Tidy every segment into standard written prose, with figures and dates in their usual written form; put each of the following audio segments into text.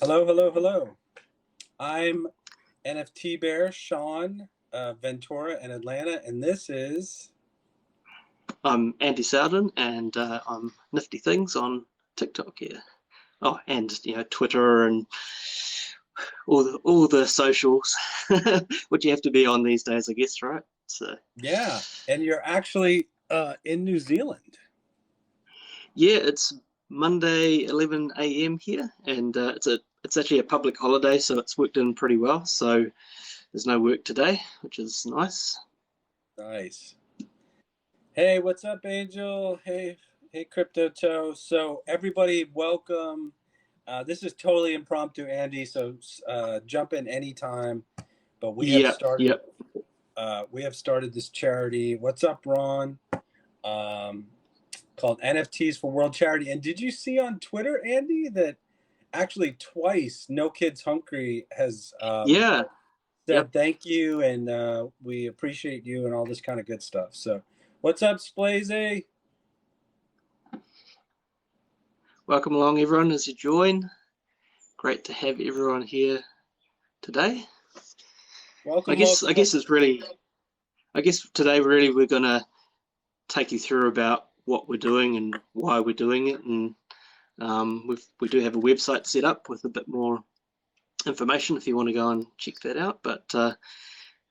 Hello, hello, hello. I'm NFT Bear Sean Ventura in Atlanta, and this is I'm Andy Sowden, and I'm Nifty Things on TikTok here. Oh, and Twitter and all the socials, which you have to be on these days, I guess, right? So yeah, and you're actually in New Zealand. yeah, it's Monday 11 a.m. here, and it's actually a public holiday, so it's worked in pretty well. So there's no work today, which is nice. Nice. Hey, what's up, Angel? Hey, Crypto Toe. So everybody, welcome. This is totally impromptu, Andy. So jump in anytime. But we have Yeah, started. yeah. We have started this charity. What's up, Ron? Called NFTs for World Charity. And did you see on Twitter, Andy, that actually twice No Kids Hungry has Yeah, said yep. thank you and we appreciate you and all this kind of good stuff. So what's up, Splazy? Welcome along, everyone, as you join. Great to have everyone here today. I Welcome, guess welcome. I guess it's really I guess today really we're gonna take you through about what we're doing and why we're doing it, and we do have a website set up with a bit more information if you want to go and check that out. But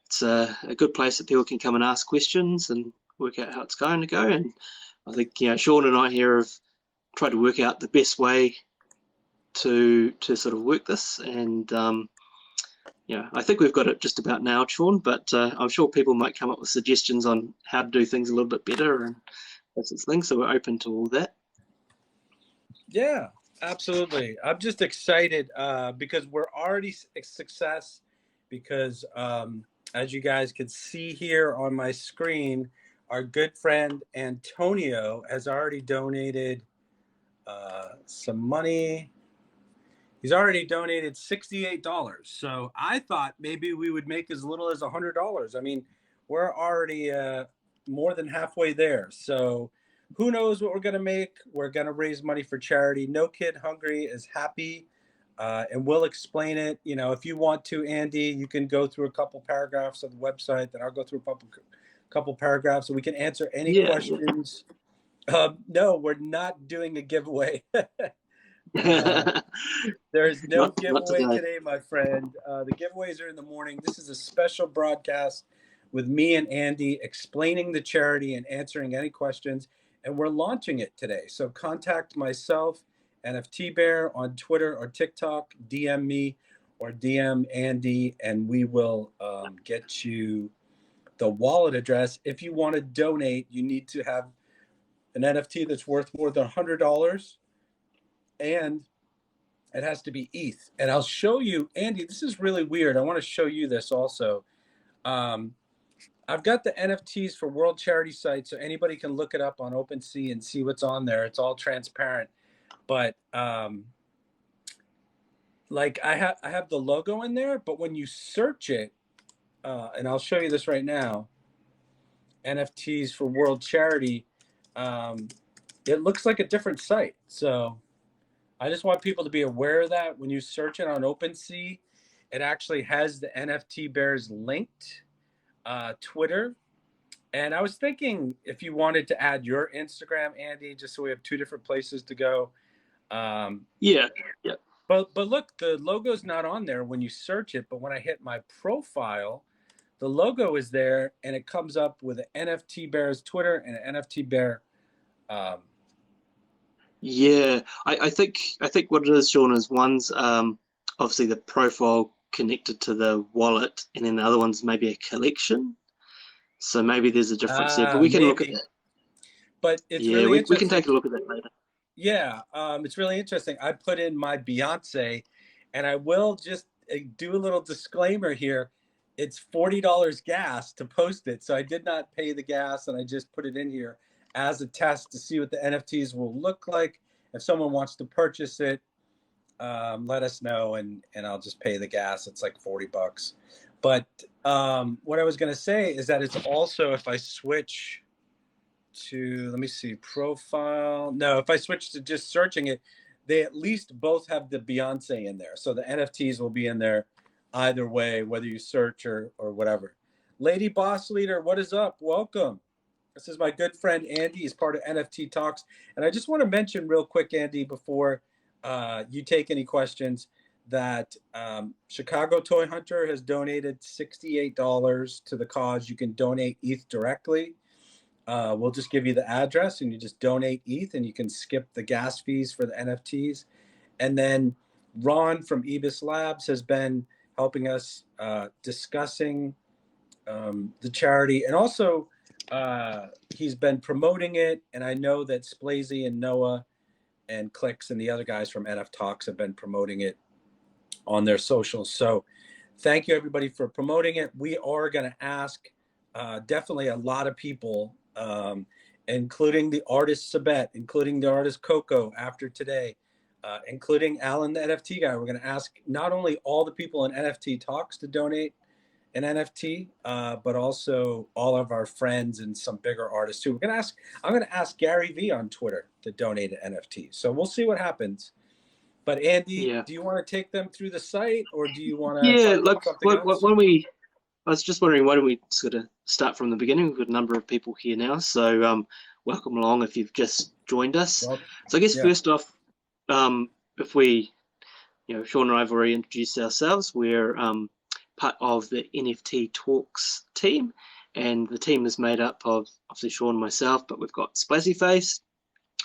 it's a good place that people can come and ask questions and work out how it's going to go. And I think Sean and I here have tried to work out the best way to sort of work this, and I think we've got it just about nailed, Sean, but I'm sure people might come up with suggestions on how to do things a little bit better and that sort of thing. So we're open to all that. Yeah, absolutely. I'm just excited because we're already a success because as you guys can see here on my screen, our good friend Antonio has already donated some money. He's already donated $68. So I thought maybe we would make as little as $100. I mean, we're already more than halfway there. So who knows what we're going to make? We're going to raise money for charity. No Kid Hungry is happy. And we'll explain it. If you want to, Andy, you can go through a couple paragraphs of the website. Then I'll go through a couple paragraphs so we can answer any questions. No, we're not doing a giveaway. There's no giveaway today, my friend. The giveaways are in the morning. This is a special broadcast with me and Andy explaining the charity and answering any questions. And we're launching it today. So contact myself, NFT Bear, on Twitter or TikTok, DM me or DM Andy, and we will get you the wallet address. If you want to donate, you need to have an NFT that's worth more than $100. And it has to be ETH. And I'll show you, Andy, this is really weird. I want to show you this also. I've got the NFTs for World Charity site, so anybody can look it up on OpenSea and see what's on there. It's all transparent. But like I have the logo in there, but when you search it, and I'll show you this right now, NFTs for World Charity, it looks like a different site. So I just want people to be aware of that. When you search it on OpenSea, it actually has the NFT Bears linked, Twitter. And I was thinking if you wanted to add your Instagram, Andy, just so we have two different places to go. Yeah. But look, the logo's not on there when you search it. But when I hit my profile, the logo is there, and it comes up with an NFT Bears Twitter and an NFT Bear. Yeah, I think what it is, Sean, is one's obviously the profile connected to the wallet, and then the other one's maybe a collection. So maybe there's a difference there, but we can look at that. But it's Yeah, really we can take a look at that later. Yeah, it's really interesting. I put in my Beyonce, and I will just do a little disclaimer here. It's $40 gas to post it, so I did not pay the gas, and I just put it in here as a test to see what the NFTs will look like. If someone wants to purchase it, let us know, and I'll just pay the gas. It's like $40. But what I was going to say is that it's also, if I switch to, let me see, profile. No, if I switch to just searching it, they at least both have the Beyonce in there. So the NFTs will be in there either way, whether you search or whatever. Lady Boss Leader, what is up? Welcome. This is my good friend Andy. He's part of NFT Talks. And I just want to mention real quick, Andy, before you take any questions, that Chicago Toy Hunter has donated $68 to the cause. You can donate ETH directly. We'll just give you the address and you just donate ETH and you can skip the gas fees for the NFTs. And then Ron from Ebis Labs has been helping us discussing the charity, and also he's been promoting it. And I know that Splazy and Noah and Clicks and the other guys from NF Talks have been promoting it on their socials. So thank you everybody for promoting it. We are going to ask definitely a lot of people, including the artist Sabette, including the artist Coco after today, including Alan, the NFT guy. We're going to ask not only all the people in NFT Talks to donate an NFT, but also all of our friends and some bigger artists too. I'm going to ask Gary V on Twitter to donate an NFT. So we'll see what happens. But Andy, do you want to take them through the site, or do you want to talk about something else? I was just wondering, why don't we sort of start from the beginning? We've got a number of people here now, so welcome along if you've just joined us. Well, so I guess first off, if we, Sean and I have already introduced ourselves. We're part of the NFT Talks team, and the team is made up of obviously Sean and myself, but we've got Splazy Face,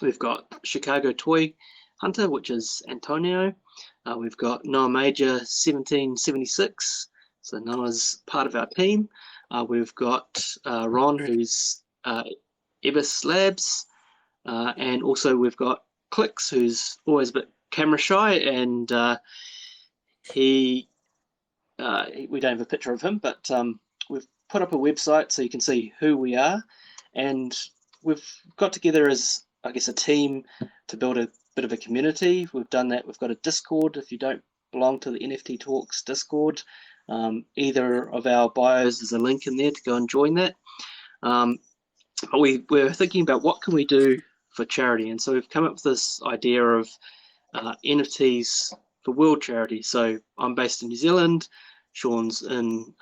we've got Chicago Toy Hunter, which is Antonio, we've got Noah Major 1776, so Noah's part of our team. We've got Ron, who's Ebis Labs, and also we've got Clicks, who's always a bit camera shy, and we don't have a picture of him, but we've put up a website so you can see who we are, and we've got together as, I guess, a team to build a bit of a community. We've done that. We've got a Discord. If you don't belong to the NFT Talks Discord, either of our bios, there's a link in there to go and join that. But we're thinking about what can we do for charity, and so we've come up with this idea of NFTs for world charity. So I'm based in New Zealand, Sean's in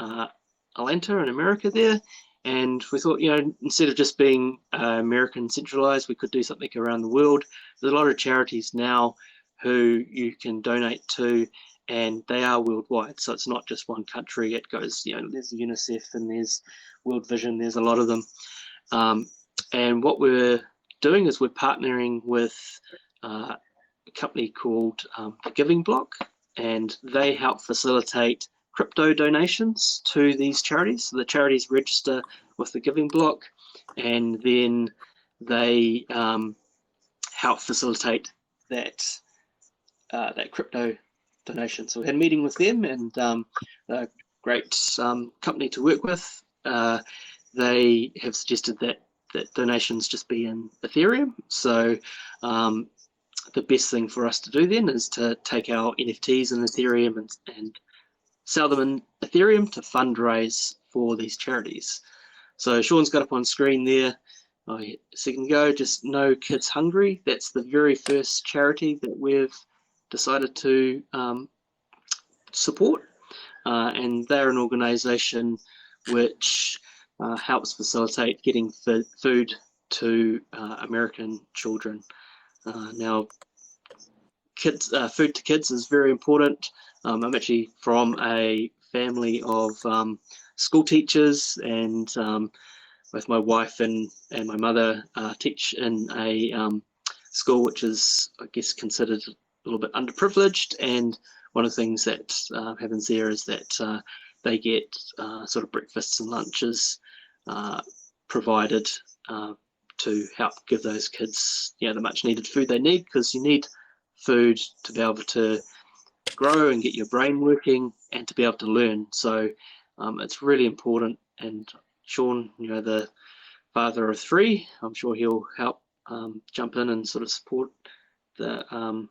Atlanta in America there, and we thought, instead of just being American centralized, we could do something around the world. There's a lot of charities now who you can donate to, and they are worldwide, so it's not just one country. It goes, there's UNICEF and there's World Vision, there's a lot of them. And what we're doing is we're partnering with a company called The Giving Block, and they help facilitate crypto donations to these charities. So the charities register with The Giving Block, and then they help facilitate that crypto donation. So we had a meeting with them, and they're a great company to work with. They have suggested that donations just be in Ethereum. So the best thing for us to do then is to take our NFTs in Ethereum and sell them in Ethereum to fundraise for these charities. So Sean's got up on screen there a second ago, just No Kids Hungry. That's the very first charity that we've decided to support. And they're an organization which helps facilitate getting food to American children. Now, food to kids is very important. I'm actually from a family of school teachers, and both my wife and my mother teach in a school which is, I guess, considered a little bit underprivileged. And one of the things that happens there is that they get sort of breakfasts and lunches provided to help give those kids, the much needed food they need, because you need food to be able to grow and get your brain working and to be able to learn. So it's really important. And Sean, the father of three, I'm sure he'll help jump in and sort of support the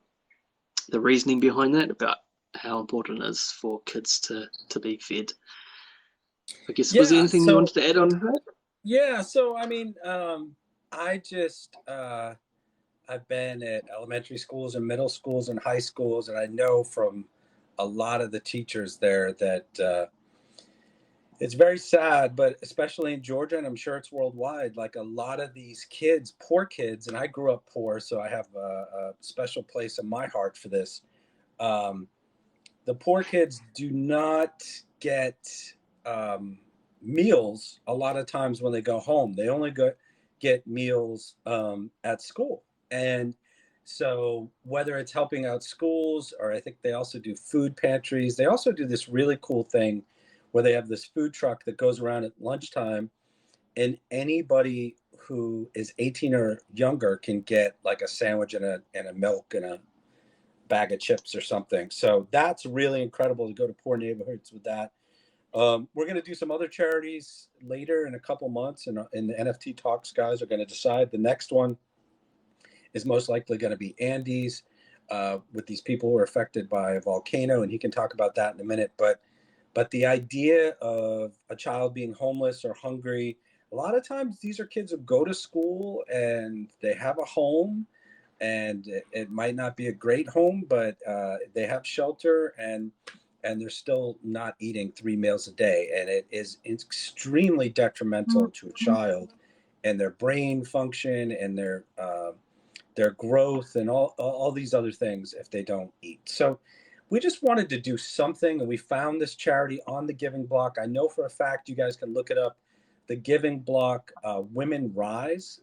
reasoning behind that, about how important it is for kids to be fed. I guess, was there anything you wanted to add on to that? Yeah, so I mean, I just I've been at elementary schools and middle schools and high schools, and I know from a lot of the teachers there that it's very sad, but especially in Georgia, and I'm sure it's worldwide, like a lot of these kids, poor kids, and I grew up poor, so I have a special place in my heart for this. Um, the poor kids do not get meals a lot of times when they go home. They only get meals at school. And so whether it's helping out schools, or I think they also do food pantries, they also do this really cool thing where they have this food truck that goes around at lunchtime, and anybody who is 18 or younger can get like a sandwich and a milk and a bag of chips or something. So that's really incredible to go to poor neighborhoods with that. We're going to do some other charities later in a couple months, and the NFT Talks guys are going to decide. The next one is most likely going to be Andy's with these people who are affected by a volcano, and he can talk about that in a minute. But the idea of a child being homeless or hungry, a lot of times these are kids who go to school and they have a home, and it might not be a great home, but they have shelter, and they're still not eating 3 meals a day, and it is extremely detrimental to a child and their brain function and their growth and all these other things if they don't eat. So we just wanted to do something, and we found this charity on the Giving Block. I know for a fact, you guys can look it up. The Giving Block, Women Rise,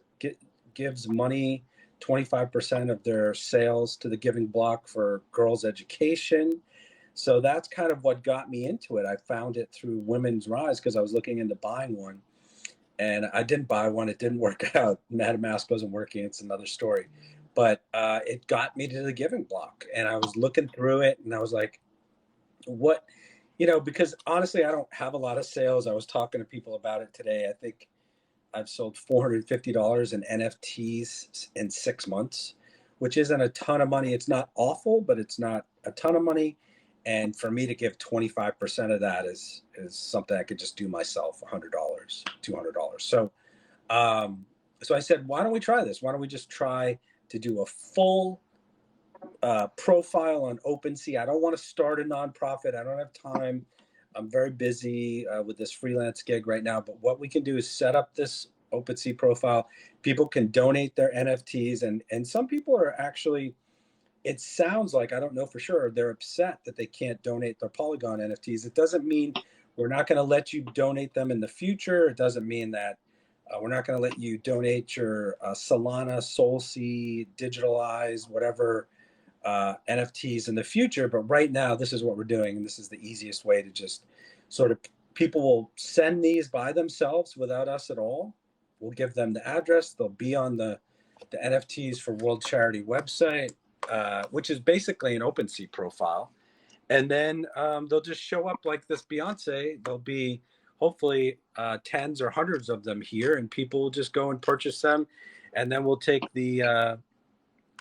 gives money, 25% of their sales to the Giving Block for girls' education. So that's kind of what got me into it. I found it through Women's Rise because I was looking into buying one, and I didn't buy one. It didn't work out. MetaMask wasn't working. It's another story. But it got me to the Giving Block, and I was looking through it, and I was like, what, because honestly, I don't have a lot of sales. I was talking to people about it today. I think I've sold $450 in NFTs in 6 months, which isn't a ton of money. It's not awful, but it's not a ton of money. And for me to give 25% of that is something I could just do myself, $100, $200. So I said, why don't we try this? Why don't we just try to do a full profile on OpenSea? I don't want to start a nonprofit. I don't have time. I'm very busy with this freelance gig right now. But what we can do is set up this OpenSea profile. People can donate their NFTs, and some people are actually, it sounds like, I don't know for sure, they're upset that they can't donate their Polygon NFTs. It doesn't mean we're not going to let you donate them in the future. It doesn't mean that we're not going to let you donate your Solana, SolSea, Digitalize, whatever NFTs in the future. But right now, this is what we're doing. And this is the easiest way to just sort of, people will send these by themselves without us at all. We'll give them the address. They'll be on the NFTs for World Charity website, which is basically an OpenSea profile. And then they'll just show up like this Beyonce. There'll be hopefully tens or hundreds of them here, and people will just go and purchase them. And then we'll take the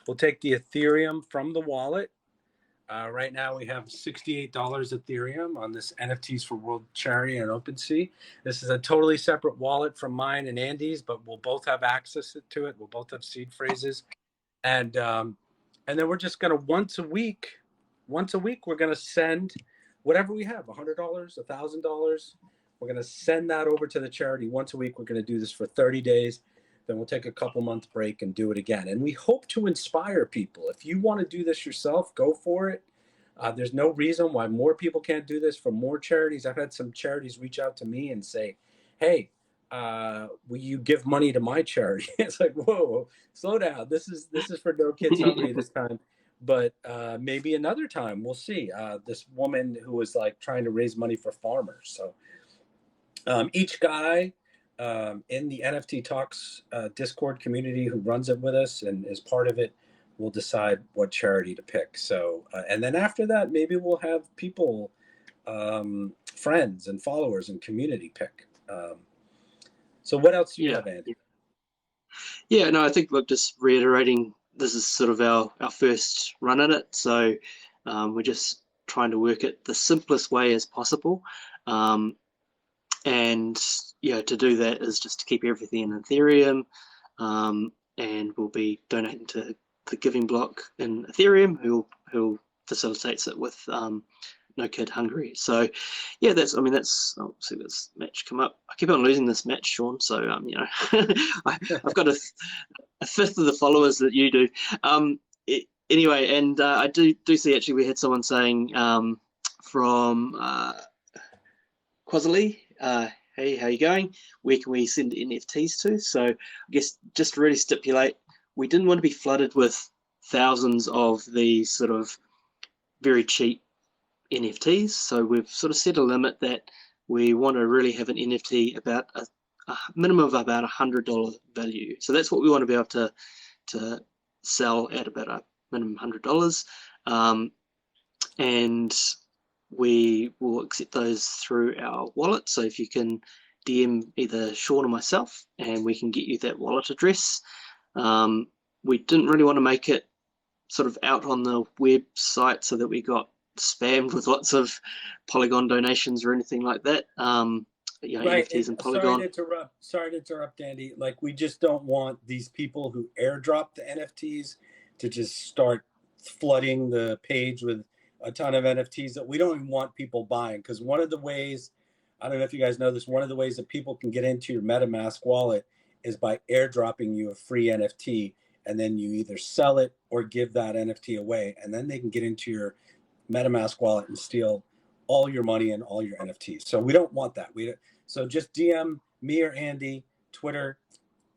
Ethereum from the wallet. Right now we have $68 Ethereum on this NFTs for World Charity and OpenSea. This is a totally separate wallet from mine and Andy's, but we'll both have access to it. We'll both have seed phrases, and then we're just gonna once a week, we're gonna send whatever we have, $100, $1,000. We're gonna send that over to the charity once a week. We're gonna do this for 30 days. Then we'll take a couple month break and do it again. And we hope to inspire people. If you want to do this yourself, go for it. There's no reason why more people can't do this for more charities. I've had some charities reach out to me and say, hey, will you give money to my charity? It's like, whoa, slow down. This is for No Kids Hungry this time. But maybe another time, we'll see. This woman who was like trying to raise money for farmers. So each guy in the NFT Talks Discord community who runs it with us and is part of it will decide what charity to pick. So, and then after that, maybe we'll have people, friends and followers and community pick. So what else do you have, Andy? Yeah, no, I think we're just reiterating, this is sort of our first run at it. So we're just trying to work it the simplest way as possible. And to do that is just to keep everything in Ethereum. and we'll be donating to the Giving Block in Ethereum, who facilitates it with No Kid Hungary. So yeah, I'll see this match come up. I keep on losing this match, Sean. So I've got a fifth of the followers that you do. Anyway, and I do see actually we had someone saying from Quazali, hey, how you going? Where can we send NFTs to? So I guess just to really stipulate, we didn't want to be flooded with thousands of these sort of very cheap NFTs. So we've sort of set a limit that we want to really have an NFT about a minimum of about $100 value. So that's what we want to be able to sell at about a minimum $100. And we will accept those through our wallet. So if you can DM either Sean or myself, and we can get you that wallet address. We didn't really want to make it sort of out on the website so that we got spammed with lots of Polygon donations or anything like that. Right. NFTs and Polygon. Sorry to interrupt, Andy. Like, we just don't want these people who airdrop the NFTs to just start flooding the page with a ton of NFTs that we don't even want people buying. Because one of the ways, I don't know if you guys know this, one of the ways that people can get into your MetaMask wallet is by airdropping you a free NFT, and then you either sell it or give that NFT away, and then they can get into your MetaMask wallet and steal all your money and all your NFTs. So we don't want that. So just DM me or Andy, Twitter,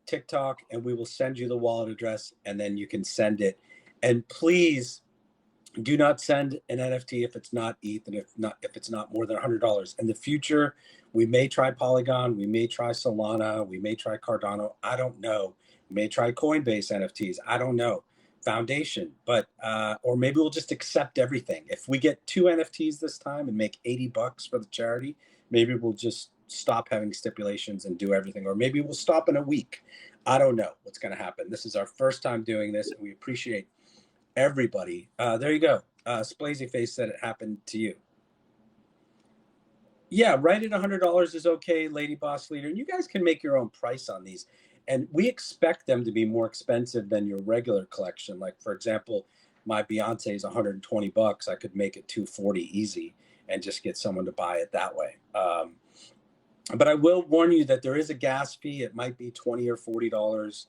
TikTok, and we will send you the wallet address, and then you can send it. And please do not send an NFT if it's not ETH, and if it's not more than $100. In the future, we may try Polygon, we may try Solana, we may try Cardano. I don't know. We may try Coinbase NFTs. I don't know. Foundation, but or maybe we'll just accept everything. If we get 2 NFTs this time and make $80 for the charity, maybe we'll just stop having stipulations and do everything, or maybe we'll stop in a week. I don't know what's going to happen. This is our first time doing this, and we appreciate everybody. There you go. Splazy Face said it happened to you. Yeah, right at $100 is okay, Lady Boss Leader. And you guys can make your own price on these. And we expect them to be more expensive than your regular collection. Like, for example, my Beyonce is $120. I could make it $240 easy and just get someone to buy it that way. But I will warn you that there is a gas fee. It might be $20 or $40.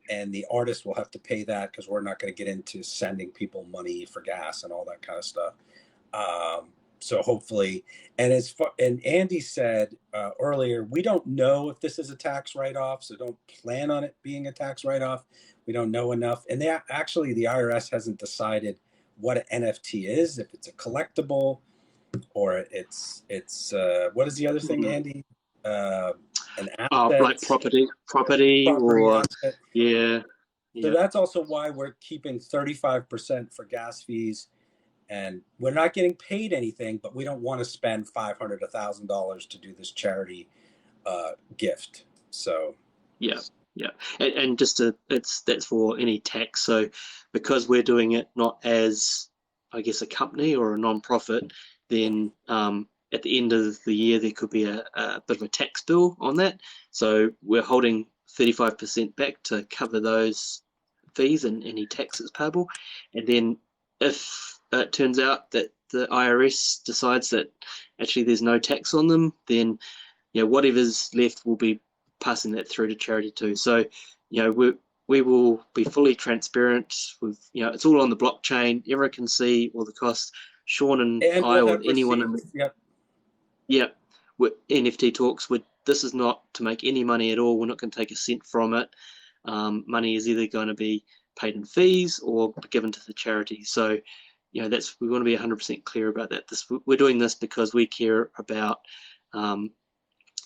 And the artist will have to pay that, because we're not going to get into sending people money for gas and all that kind of stuff. So hopefully, and Andy said earlier, we don't know if this is a tax write-off, so don't plan on it being a tax write-off. We don't know enough. And the IRS hasn't decided what an NFT is, if it's a collectible or it's what is the other thing, Andy? An asset. Like property or asset. Yeah. So that's also why we're keeping 35% for gas fees. And we're not getting paid anything, but we don't want to spend $500, $1,000 to do this charity gift. So yeah, and just that's for any tax. So because we're doing it not as, I guess, a company or a non-profit, then at the end of the year there could be a bit of a tax bill on that. So we're holding 35% back to cover those fees and any taxes payable. And then if it turns out that the IRS decides that actually there's no tax on them, then whatever's left will be passing that through to charity too. So we will be fully transparent with it's all on the blockchain. Everyone can see all the costs. Sean and I we'll or anyone in with NFT Talks, this is not to make any money at all. We're not going to take a cent from it. Money is either going to be paid in fees or given to the charity. So we want to be 100% clear about that. We're doing this because we care about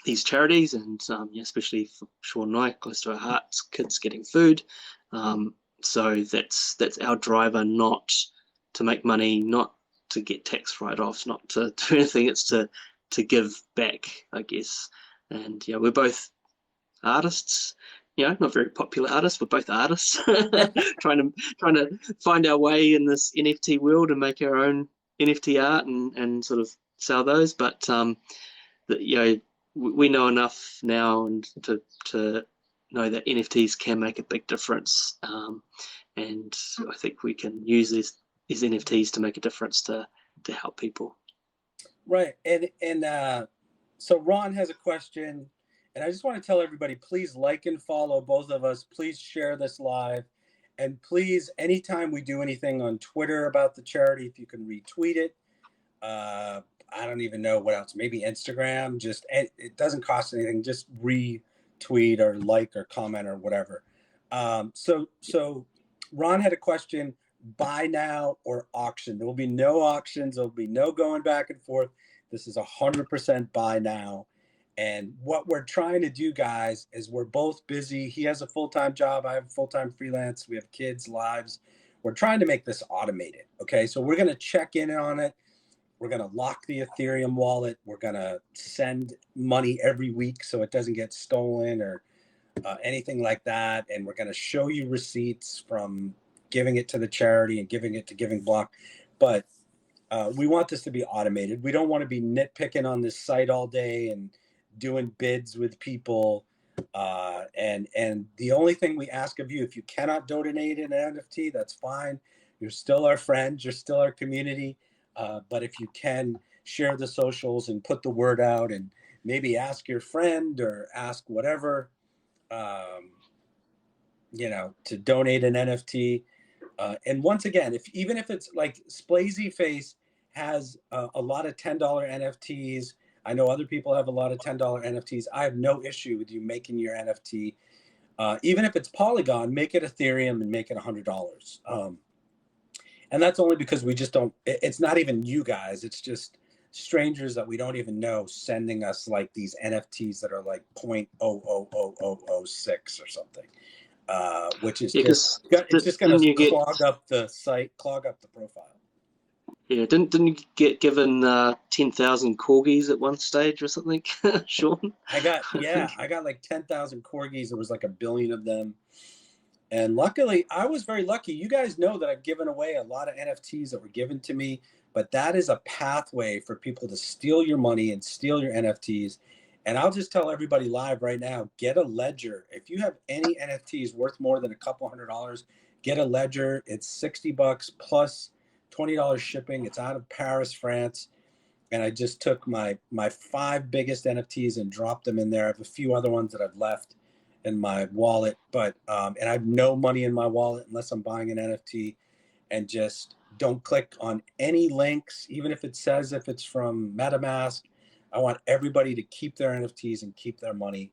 these charities, and especially for Sean and I, close to our hearts, kids getting food. So that's our driver, not to make money, not to get tax write-offs, not to do anything. It's to give back, I guess. And we're both artists. Not very popular artists. We're both artists, trying to find our way in this NFT world and make our own NFT art and sort of sell those. But we know enough now and to know that NFTs can make a big difference, and I think we can use these NFTs to make a difference to help people. Right. And so Ron has a question, and I just want to tell everybody, please like and follow both of us. Please share this live. And please, anytime we do anything on Twitter about the charity, if you can retweet it. I don't even know what else. Maybe Instagram. Just it doesn't cost anything. Just retweet or like or comment or whatever. So Ron had a question: buy now or auction? There will be no auctions. There will be no going back and forth. This is 100% buy now. And what we're trying to do, guys, is we're both busy. He has a full-time job. I have a full-time freelance. We have kids, lives. We're trying to make this automated. Okay, so we're going to check in on it. We're going to lock the Ethereum wallet. We're going to send money every week so it doesn't get stolen or anything like that. And we're going to show you receipts from giving it to the charity and giving it to Giving Block. But we want this to be automated. We don't want to be nitpicking on this site all day and doing bids with people. And the only thing we ask of you, if you cannot donate an NFT, that's fine. You're still our friends. You're still our community. But if you can, share the socials and put the word out, and maybe ask your friend or ask whatever, to donate an NFT. And once again, even if it's like Splazy Face has a lot of $10 NFTs. I know other people have a lot of $10 NFTs. I have no issue with you making your NFT. Even if it's Polygon, make it Ethereum and make it $100. And that's only because we just don't, it's not even you guys. It's just strangers that we don't even know sending us like these NFTs that are like 0.000006 or something. Which is it's just going to clog up the site, clog up the profile. Yeah, didn't you get given 10,000 corgis at one stage or something, Sean? I got like 10,000 corgis. There was like 1 billion of them. And luckily, I was very lucky. You guys know that I've given away a lot of NFTs that were given to me, but that is a pathway for people to steal your money and steal your NFTs. And I'll just tell everybody live right now, get a ledger. If you have any NFTs worth more than a couple $100, get a ledger. It's $60 plus $20 shipping. It's out of Paris, France. And I just took my 5 biggest NFTs and dropped them in there. I have a few other ones that I've left in my wallet, but and I have no money in my wallet unless I'm buying an NFT. And just don't click on any links, even if it says if it's from MetaMask. I want everybody to keep their NFTs and keep their money.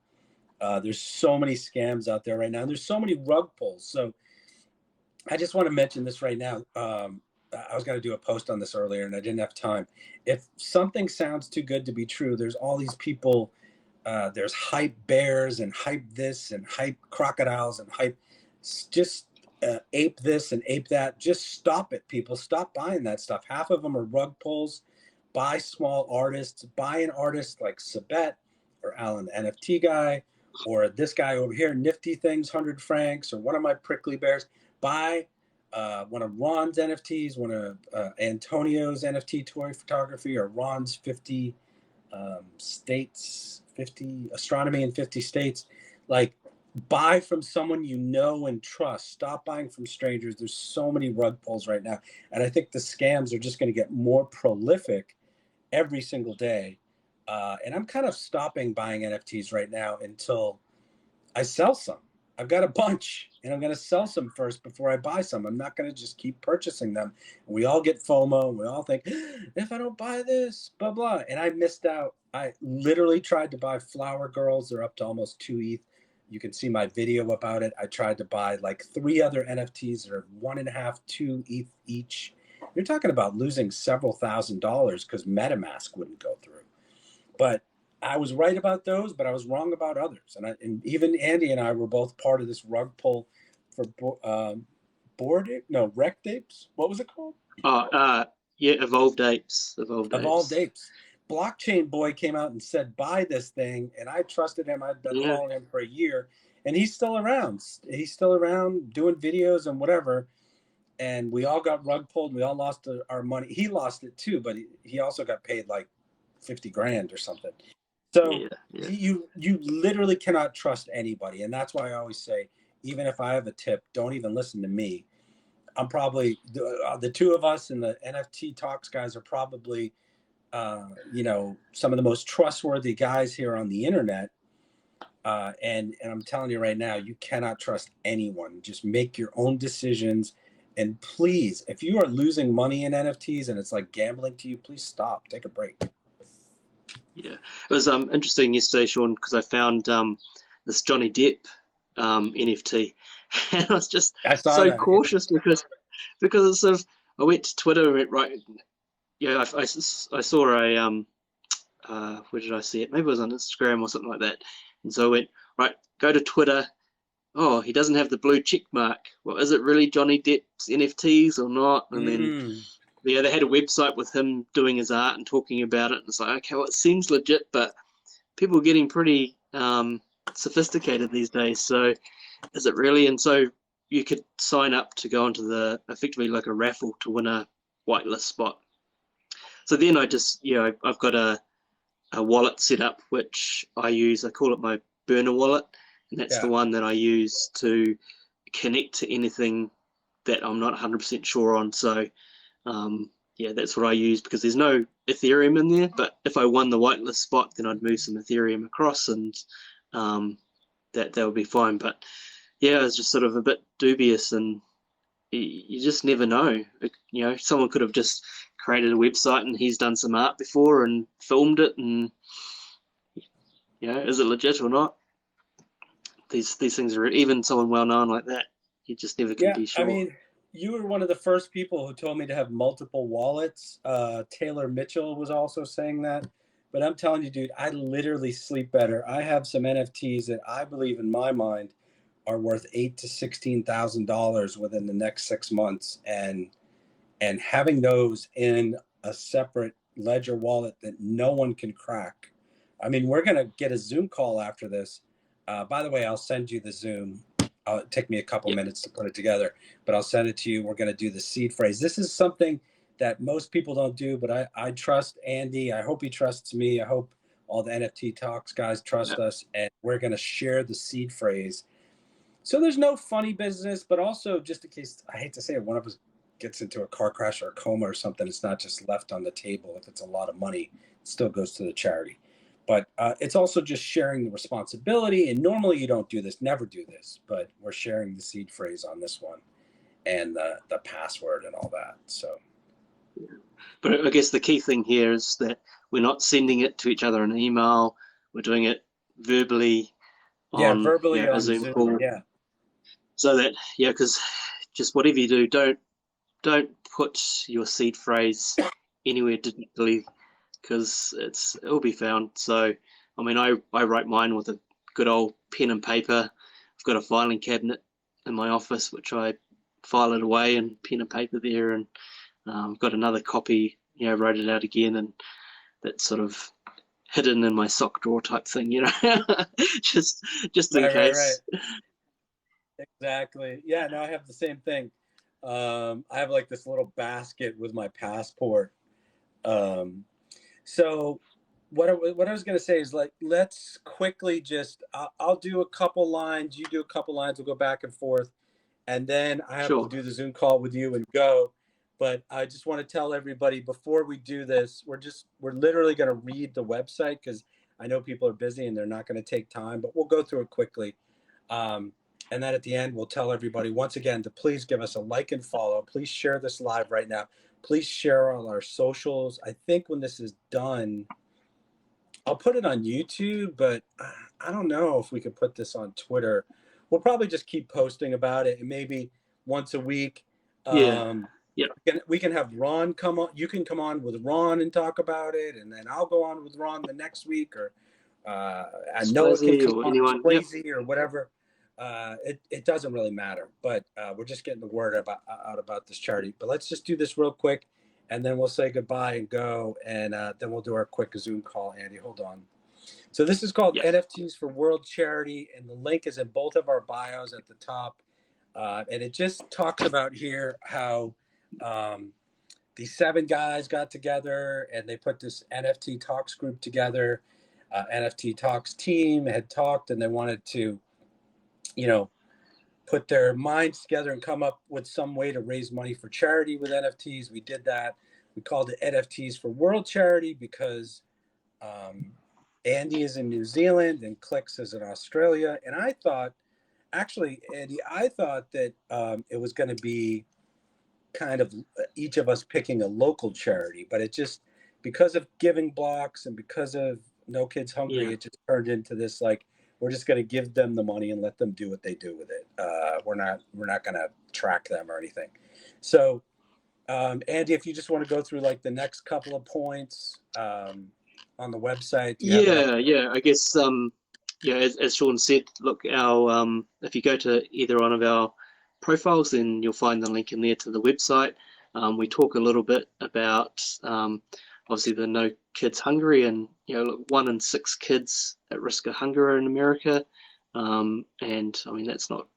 There's so many scams out there right now. And there's so many rug pulls. So I just want to mention this right now. I was going to do a post on this earlier and I didn't have time. If something sounds too good to be true, there's all these people. There's hype bears and hype this and hype crocodiles and hype. Just ape this and ape that. Just stop it, people. Stop buying that stuff. Half of them are rug pulls. Buy small artists. Buy an artist like Sabet or Alan, the NFT guy, or this guy over here, Nifty Things, 100 francs, or one of my prickly bears. Buy one of Ron's NFTs, one of Antonio's NFT toy photography, or Ron's 50 states, 50 astronomy in 50 states. Like, buy from someone you know and trust. Stop buying from strangers. There's so many rug pulls right now. And I think the scams are just going to get more prolific every single day. And I'm kind of stopping buying NFTs right now until I sell some. I've got a bunch and I'm going to sell some first before I buy some. I'm not going to just keep purchasing them. We all get FOMO. And we all think, if I don't buy this, blah, blah. And I missed out. I literally tried to buy Flower Girls. They're up to almost 2 ETH. You can see my video about it. I tried to buy like 3 other NFTs that are 1.5, 2 ETH each. You're talking about losing several $1,000s because MetaMask wouldn't go through. But I was right about those, but I was wrong about others. And even Andy and I were both part of this rug pull for Wrecked Apes. What was it called? Evolved Apes. Evolved Apes. Blockchain Boy came out and said, buy this thing. And I trusted him. I'd been following him for a year. And he's still around. He's still around doing videos and whatever. And we all got rug pulled. And we all lost our money. He lost it too, but he also got paid like 50 grand or something. So Yeah. you literally cannot trust anybody, and that's why I always say, even if I have a tip, don't even listen to me. I'm probably the two of us and the NFT Talks guys are probably some of the most trustworthy guys here on the internet. And I'm telling you right now, you cannot trust anyone. Just make your own decisions. And please, if you are losing money in NFTs and it's like gambling to you, please stop. Take a break. Yeah, it was interesting yesterday, Sean, because I found this Johnny Depp NFT, and I was just I saw so that. Yeah. cautious because it's sort of I went to Twitter and went right. Yeah, I saw a where did I see it? Maybe it was on Instagram or something like that. And so I went right, go to Twitter. Oh, he doesn't have the blue check mark. Well, is it really Johnny Depp's NFTs or not? And then Mm. yeah, they had a website with him doing his art and talking about it. And it's like, okay, well, it seems legit, but people are getting pretty sophisticated these days. So is it really? And so you could sign up to go into the effectively like a raffle to win a whitelist spot. So then I just, I've got a wallet set up, which I use. I call it my burner wallet. And that's the Yeah. one that I use to connect to anything that I'm not 100% sure on. So yeah, that's what I use because there's no Ethereum in there. But if I won the whitelist spot, then I'd move some Ethereum across, and that would be fine. But yeah, it's just sort of a bit dubious, and you just never know. Someone could have just created a website, and he's done some art before and filmed it, and is it legit or not? These things are even someone well known like that. You just never can Yeah. be I sure. mean, you were one of the first people who told me to have multiple wallets. Taylor Mitchell was also saying that. But I'm telling you, dude, I literally sleep better. I have some NFTs that I believe in my mind are worth $8,000 to $16,000 within the next 6 months, and having those in a separate ledger wallet that no one can crack. I mean, we're gonna get a Zoom call after this. By the way, I'll send you the Zoom. It'll take me a couple Yep. minutes to put it together, but I'll send it to you. We're gonna do the seed phrase. This is something that most people don't do, but I trust Andy. I hope he trusts me. I hope all the NFT Talks guys trust Yep. us, and we're gonna share the seed phrase. So there's no funny business, but also just in case, I hate to say it, one of us gets into a car crash or a coma or something, it's not just left on the table. If it's a lot of money, it still goes to the charity. But it's also just sharing the responsibility. And normally you don't do this, never do this, but we're sharing the seed phrase on this one and the password and all that. So, But I guess the key thing here is that we're not sending it to each other in an email. We're doing it verbally yeah, on verbally a on Zoom Zoom. call, Yeah. so that because just whatever you do, don't put your seed phrase anywhere digitally because it'll be found. So I mean, I write mine with a good old pen and paper. I've got a filing cabinet in my office which I file it away and pen and paper there, and got another copy. Wrote it out again, and that's sort of hidden in my sock drawer type thing. Just in Right. case. Exactly. Yeah, no, I have the same thing. I have like this little basket with my passport. Um, so what I was going to say is, like, let's quickly just, I'll do a couple lines, you do a couple lines, we'll go back and forth, and then I have to Sure. do the Zoom call with you and go. But I just want to tell everybody before we do this, we're literally going to read the website because I know people are busy and they're not going to take time, but we'll go through it quickly. Um, and then at the end, we'll tell everybody once again to please give us a like and follow. Please share this live right now. Please share all our socials. I think when this is done, I'll put it on YouTube, but I don't know if we could put this on Twitter. We'll probably just keep posting about it, and maybe once a week. Yeah. Um, Yeah. we can have Ron come on. You can come on with Ron and talk about it, and then I'll go on with Ron the next week, or I know it can Swayze come or on anyone. Yep. crazy or whatever. It doesn't really matter, but we're just getting the word out about this charity. But let's just do this real quick, and then we'll say goodbye and go, and then we'll do our quick Zoom call. Andy, hold on. So this is called Yep. NFTs for World Charity, and the link is in both of our bios at the top. And it just talks about here how these 7 guys got together and they put this NFT Talks group together. NFT Talks team had talked, and they wanted to, put their minds together and come up with some way to raise money for charity with NFTs. We did that. We called it NFTs for World Charity because Andy is in New Zealand and Clicks is in Australia. And I thought, actually, Andy, I thought that it was going to be kind of each of us picking a local charity, but it just, because of giving blocks and because of No Kids Hungry, it just turned into this, like, we're just going to give them the money and let them do what they do with it. We're not going to track them or anything. So, Andy, if you just want to go through like the next couple of points on the website. Yeah. I guess as Sean said, look, our if you go to either one of our profiles, then you'll find the link in there to the website. We talk a little bit about obviously the No Kids Hungry, and look, 1 in 6 kids at risk of hunger in America, and I mean that's not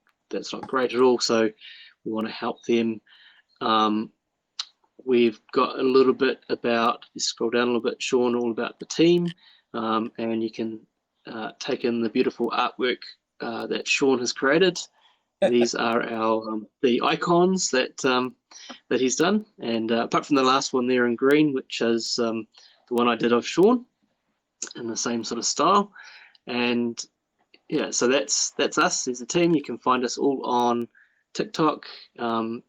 great at all. So we want to help them. We've got a little bit about, you scroll down a little bit, Sean, all about the team, and you can take in the beautiful artwork that Sean has created. These are the icons that he's done, and apart from the last one there in green, which is the one I did of Sean in the same sort of style, and yeah, so that's us as a team. You can find us all on TikTok. Once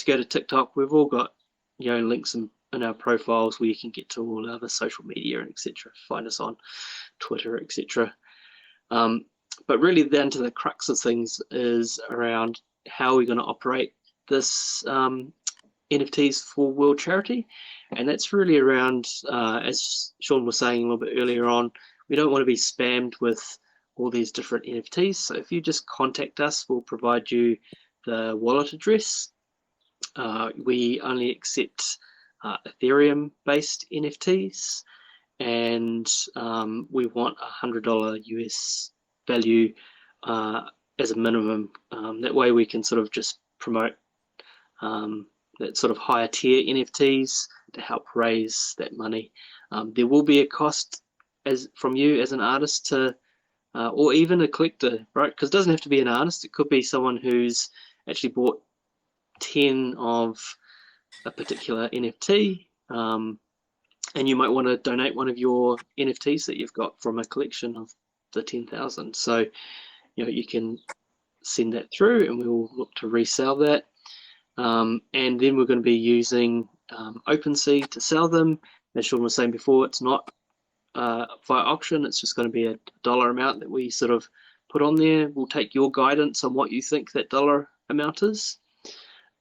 you go to TikTok, we've all got links in our profiles where you can get to all other social media and etc. Find us on Twitter, etc. But really, down to the crux of things is around how we're going to operate this NFTs for World Charity, and that's really around, as Sean was saying a little bit earlier on, we don't want to be spammed with all these different NFTs. So if you just contact us, we'll provide you the wallet address. We only accept Ethereum-based NFTs, and we want $100 US value as a minimum. That way we can sort of just promote that sort of higher tier NFTs to help raise that money. There will be a cost from you as an artist to, or even a collector, right? Because it doesn't have to be an artist. It could be someone who's actually bought 10 of a particular NFT, and you might want to donate one of your NFTs that you've got from a collection of the 10,000. So you can send that through, and we will look to resell that. And then we're going to be using OpenSea to sell them. As Sean was saying before, it's not via auction. It's just going to be a dollar amount that we sort of put on there. We'll take your guidance on what you think that dollar amount is.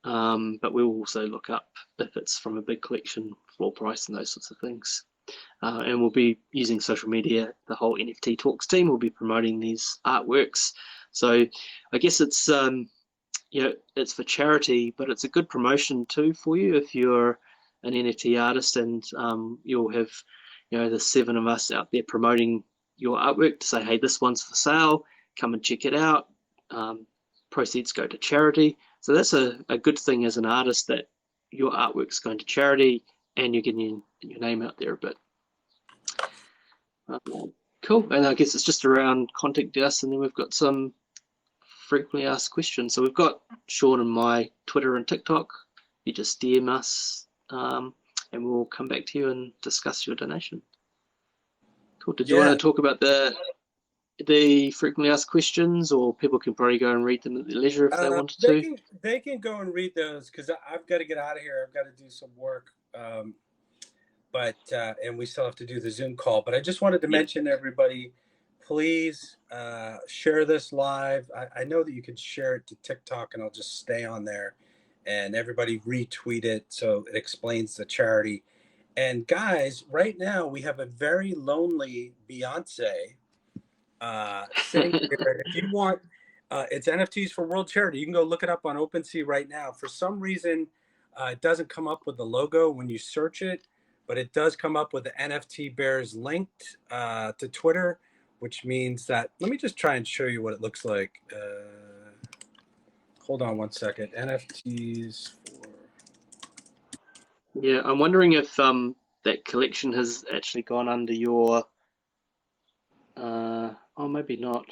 But we'll also look up if it's from a big collection, floor price, and those sorts of things. And we'll be using social media. The whole NFT Talks team will be promoting these artworks. So I guess it's it's for charity, but it's a good promotion too for you if you're an NFT artist, and you'll have the 7 of us out there promoting your artwork to say, hey, this one's for sale, come and check it out. Proceeds go to charity. So that's a good thing as an artist, that your artwork's going to charity and you're getting your name out there a bit. Cool. And I guess it's just around contact us, and then we've got some frequently asked questions. So we've got Sean and my Twitter and TikTok. You just DM us, and we'll come back to you and discuss your donation. Cool. Did you want to talk about the frequently asked questions, or people can probably go and read them at their leisure if they wanted to? They can go and read those, because I've got to get out of here. I've got to do some work, and we still have to do the Zoom call. But I just wanted to mention, everybody, please share this live. I know that you can share it to TikTok, and I'll just stay on there, and everybody retweet it so it explains the charity. And guys, right now we have a very lonely Beyonce sitting here. If you want, it's NFTs for World Charity. You can go look it up on OpenSea right now. For some reason, it doesn't come up with the logo when you search it, but it does come up with the NFT Bears linked to Twitter, which means that, let me just try and show you what it looks like. Hold on one second. NFTs for... Yeah, I'm wondering if that collection has actually gone under your Oh, maybe not.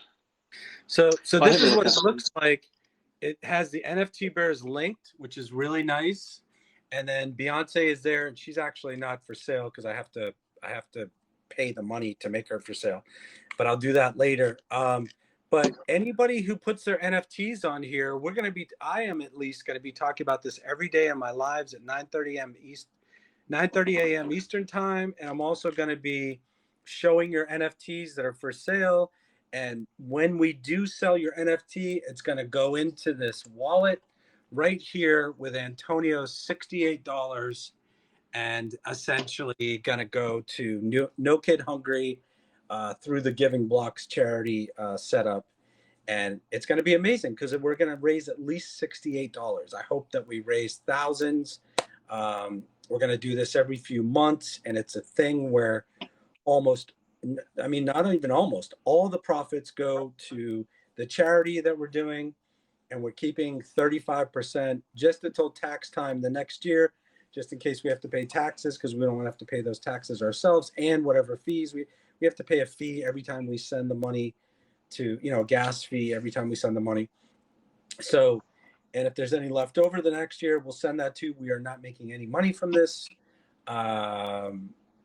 So I'll this have a is look what it up. looks like. It has the NFT bears linked, which is really nice. And then Beyonce is there, and she's actually not for sale because I have to pay the money to make her for sale. But I'll do that later. But anybody who puts their NFTs on here, I am at least going to be talking about this every day in my lives at 9:30 a.m. Eastern time, and I'm also going to be showing your NFTs that are for sale. And when we do sell your NFT, it's going to go into this wallet right here with Antonio's $68, and essentially going to go to No Kid Hungry through the Giving Blocks charity setup. And it's going to be amazing because we're going to raise at least $68. I hope that we raise thousands. We're going to do this every few months, and it's a thing where almost, I mean, not even almost, all the profits go to the charity that we're doing, and we're keeping 35% just until tax time the next year, just in case we have to pay taxes, because we don't want to have to pay those taxes ourselves, and whatever fees we have to pay a fee every time we send the money to, a gas fee every time we send the money. So, and if there's any left over the next year, we'll send that too. We are not making any money from this.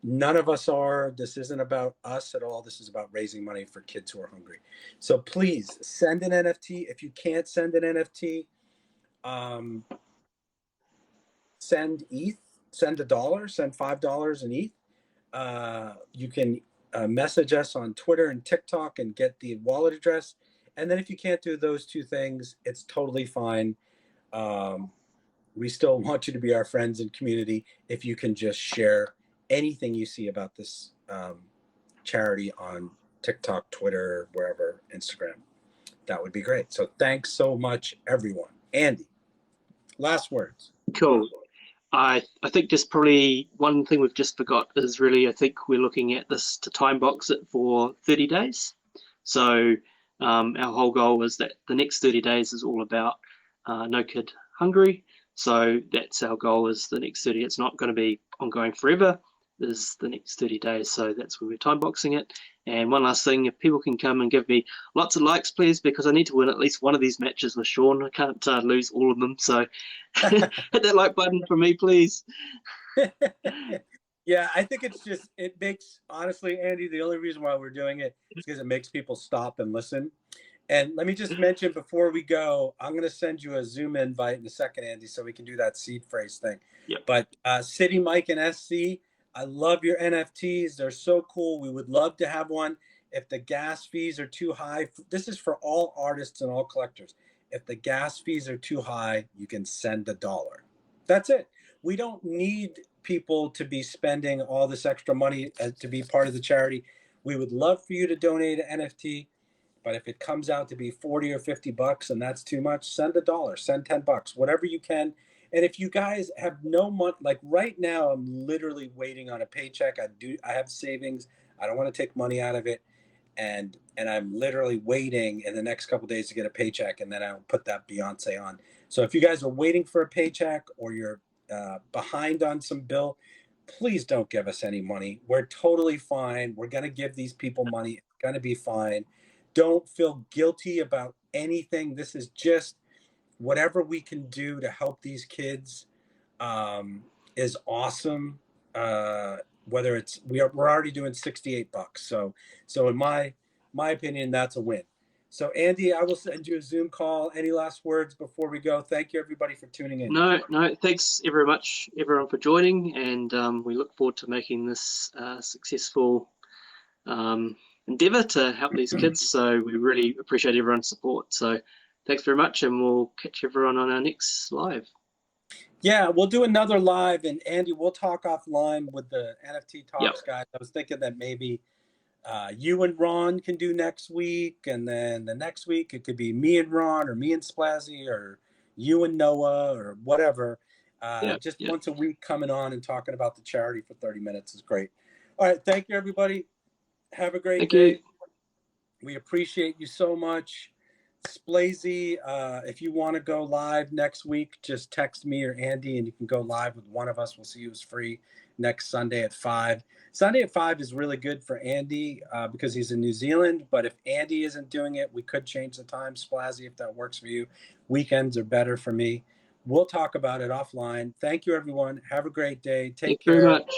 None of us are. This isn't about us at all. This is about raising money for kids who are hungry. So please send an NFT. If you can't send an NFT, send ETH, send $1, send $5 in ETH. You can message us on Twitter and TikTok and get the wallet address. And then if you can't do those two things, it's totally fine. We still want you to be our friends and community if you can just share anything you see about this charity on TikTok, Twitter, wherever, Instagram. That would be great. So thanks so much, everyone. Andy, last words. Cool. I think just probably one thing we've just forgot is really, I think we're looking at this to time box it for 30 days. So our whole goal is that the next 30 days is all about No Kid Hungry. So that's our goal, is the next 30. It's not going to be ongoing forever. Is the next 30 days. So that's where we're time boxing it. And one last thing, if people can come and give me lots of likes, please, because I need to win at least one of these matches with Sean. I can't lose all of them. So hit that like button for me, please. Yeah, I think it makes, honestly, Andy, the only reason why we're doing it is because it makes people stop and listen. And let me just mention before we go, I'm going to send you a Zoom invite in a second, Andy, so we can do that seed phrase thing. Yep. But City Mike and SC, I love your NFTs. They're so cool. We would love to have one. If the gas fees are too high, this is for all artists and all collectors. If the gas fees are too high, you can send $1. That's it. We don't need people to be spending all this extra money to be part of the charity. We would love for you to donate an NFT. But if it comes out to be 40 or $50 and that's too much, send $1, send $10, whatever you can. And if you guys have no money, like right now, I'm literally waiting on a paycheck. I have savings. I don't want to take money out of it. And I'm literally waiting in the next couple of days to get a paycheck, and then I'll put that Beyonce on. So if you guys are waiting for a paycheck, or you're behind on some bill, please don't give us any money. We're totally fine. We're going to give these people money. It's going to be fine. Don't feel guilty about anything. This is just whatever we can do to help these kids is awesome. Whether it's we're already doing $68. So in my opinion, that's a win. So Andy, I will send you a Zoom call. Any last words before we go? Thank you everybody for tuning in. No. Thanks very much, everyone, for joining, and we look forward to making this successful endeavor to help these kids. So we really appreciate everyone's support. So thanks very much, and we'll catch everyone on our next live. Yeah, we'll do another live, and Andy, we'll talk offline with the NFT Talks guys. I was thinking that maybe you and Ron can do next week, and then the next week it could be me and Ron, or me and Splazzy, or you and Noah, or whatever. Once a week coming on and talking about the charity for 30 minutes is great. All right, thank you everybody. Have a great day. We appreciate you so much. Splazy, if you want to go live next week, just text me or Andy and you can go live with one of us. We'll see you. It's free. next Sunday at 5. Sunday at 5 is really good for Andy because he's in New Zealand. But if Andy isn't doing it, we could change the time, Splazzy, if that works for you. Weekends are better for me. We'll talk about it offline. Thank you, everyone. Have a great day. Thank Take you very care. much.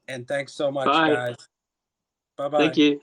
And thanks so much, Bye. guys. Thank Bye-bye. you.